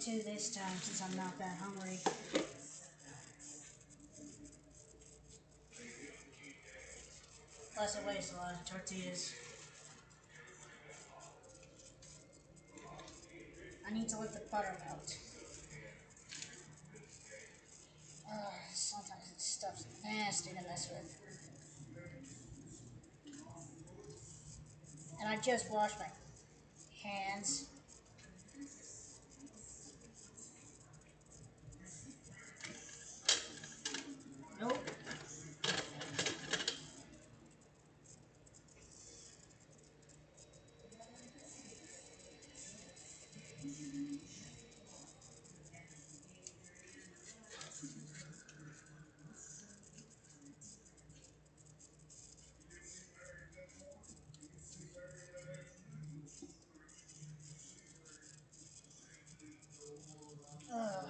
2 this time since I'm not that hungry. Plus it wastes a lot of tortillas. I need to let the butter melt. Sometimes this stuff's nasty to mess with. And I just washed my hands. Nope. Ugh.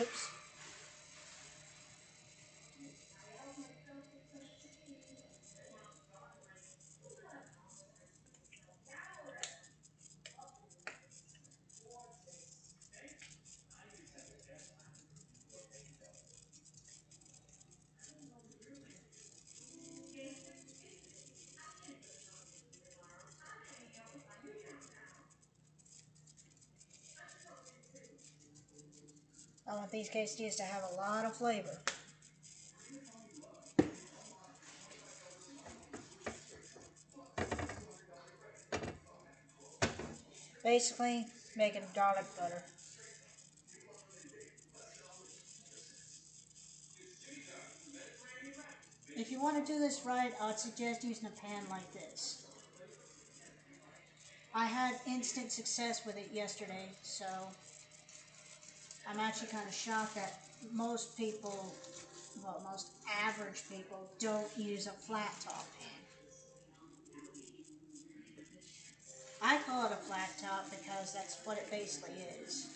Oops. I want these quesadillas to have a lot of flavor. Basically, making garlic butter. If you want to do this right, I would suggest using a pan like this. I had instant success with it yesterday, so I'm actually kind of shocked that most people, well, most average people, don't use a flat top pan. I call it a flat top because that's what it basically is.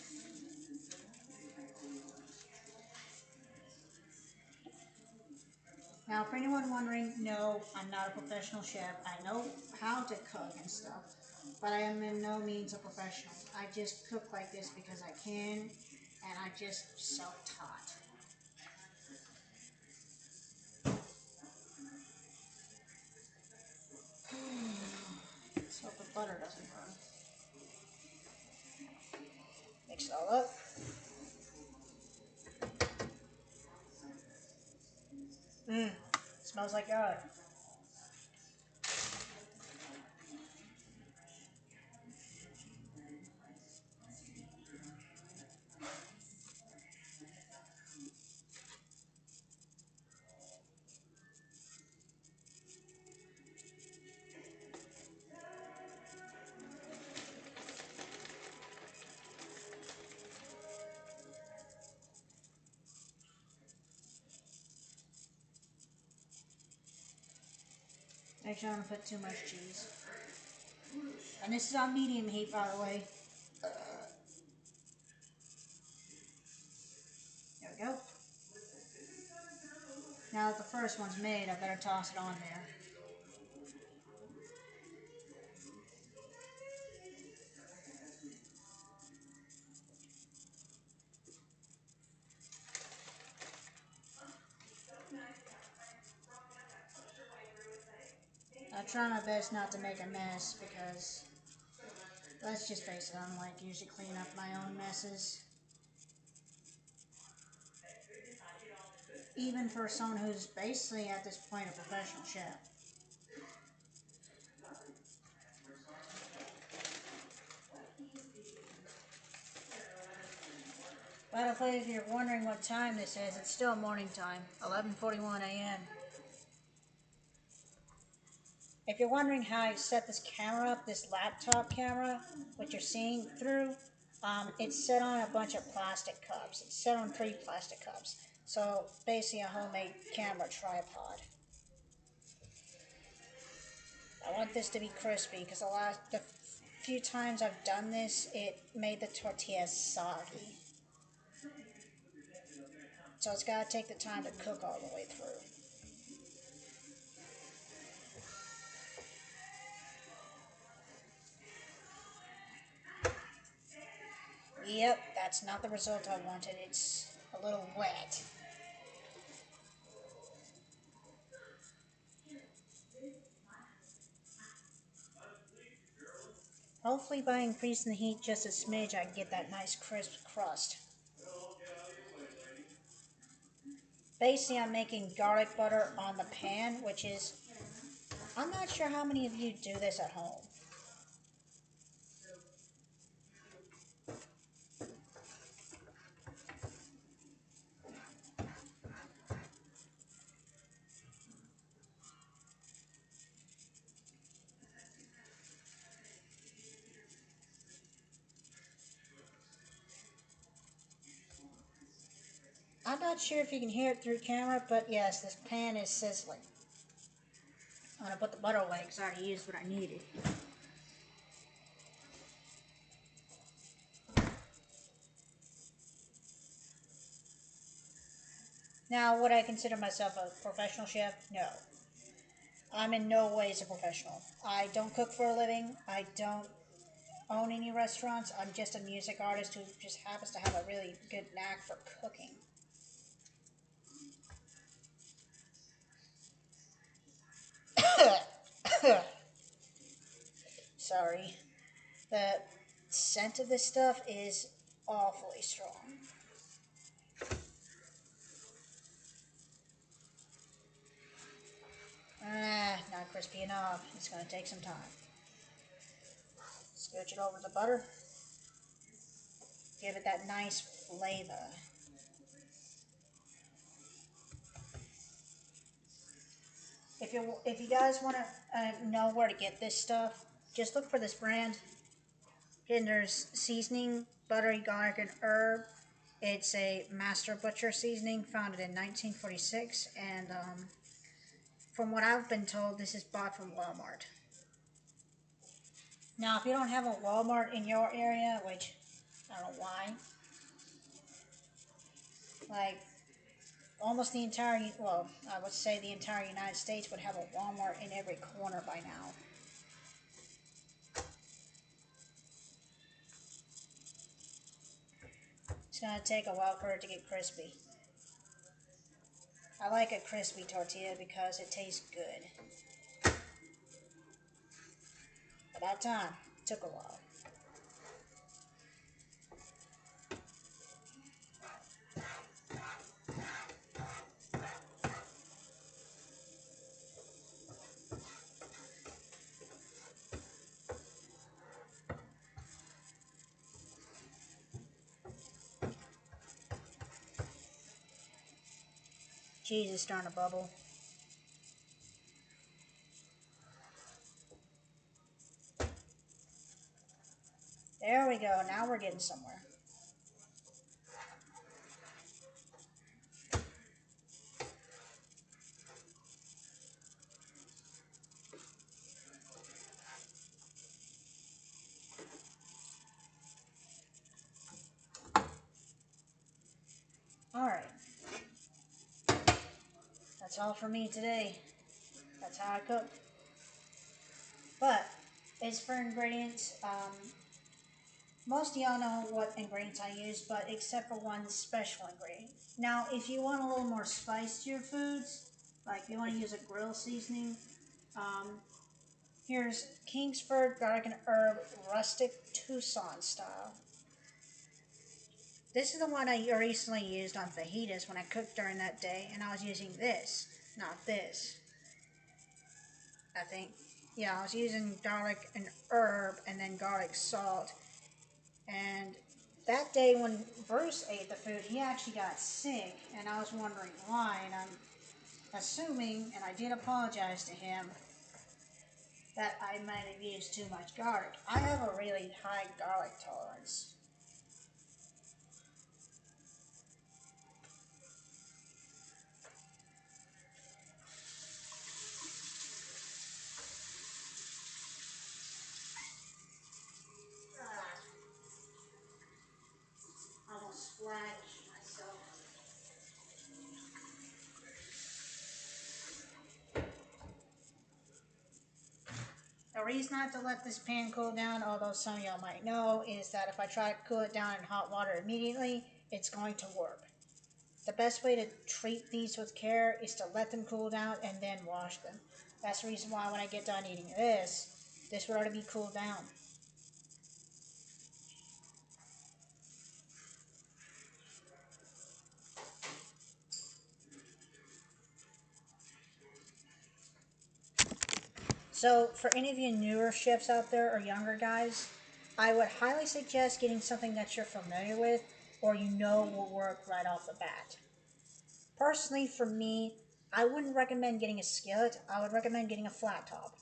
Now, for anyone wondering, no, I'm not a professional chef. I know how to cook and stuff, but I am in no means a professional. I just cook like this because I can, and I just self-taught. So the butter doesn't burn. Mix it all up. Smells like garlic. Make sure I don't put too much cheese. And this is on medium heat, by the way. There we go. Now that the first one's made, I better toss it on there. I try my best not to make a mess because, let's just face it, I'm like usually clean up my own messes. Even for someone who's basically at this point a professional chef. Battlefield, if you're wondering what time this is, it's still morning time, 11:41 a.m. If you're wondering how I set this camera up, this laptop camera, what you're seeing through, it's set on a bunch of plastic cups. It's set on 3 plastic cups. So basically a homemade camera tripod. I want this to be crispy because the few times I've done this, it made the tortillas soggy. So it's got to take the time to cook all the way through. Yep, that's not the result I wanted. It's a little wet. Hopefully by increasing the heat just a smidge, I can get that nice crisp crust. Basically, I'm making garlic butter on the pan, which is, I'm not sure how many of you do this at home. I'm not sure if you can hear it through camera, but yes, this pan is sizzling. I'm going to put the butter away because I already used what I needed. Now, would I consider myself a professional chef? No. I'm in no ways a professional. I don't cook for a living. I don't own any restaurants. I'm just a music artist who just happens to have a really good knack for cooking. Sorry. The scent of this stuff is awfully strong. Not crispy enough. It's going to take some time. Scooch it over the butter. Give it that nice flavor. If you guys want to know where to get this stuff, just look for this brand. There's seasoning, buttery garlic and herb. It's a Master Butcher seasoning founded in 1946, and from what I've been told, this is bought from Walmart. Now, if you don't have a Walmart in your area, which I don't know why, like almost the entire, well, I would say the entire United States would have a Walmart in every corner by now. It's going to take a while for it to get crispy. I like a crispy tortilla because it tastes good. About time. It took a while. Cheese is starting to bubble. There we go. Now we're getting somewhere. Alright. That's all for me today. That's how I cook. But, as for ingredients, most of y'all know what ingredients I use, but except for one special ingredient. Now, if you want a little more spice to your foods, like you want to use a grill seasoning, here's Kingsford Garlic and Herb Rustic Tucson style. This is the one I recently used on fajitas when I cooked during that day, and I was using this, not this. I think, yeah, I was using garlic and herb and then garlic salt, and that day when Bruce ate the food, he actually got sick, and I was wondering why, and I'm assuming, and I did apologize to him, that I might have used too much garlic. I have a really high garlic tolerance. Almost splashed myself. The reason I have to let this pan cool down, although some of y'all might know, is that if I try to cool it down in hot water immediately, it's going to warp. The best way to treat these with care is to let them cool down and then wash them. That's the reason why when I get done eating this would already be cooled down. So for any of you newer chefs out there or younger guys, I would highly suggest getting something that you're familiar with or you know will work right off the bat. Personally, for me, I wouldn't recommend getting a skillet. I would recommend getting a flat top.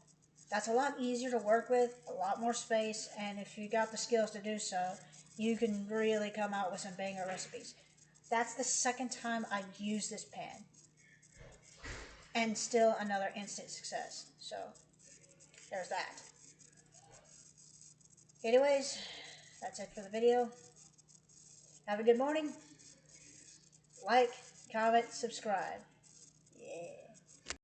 That's a lot easier to work with, a lot more space, and if you got the skills to do so, you can really come out with some banger recipes. That's the second time I've used this pan, and still another instant success. So, there's that. Anyways, that's it for the video. Have a good morning. Like, comment, subscribe.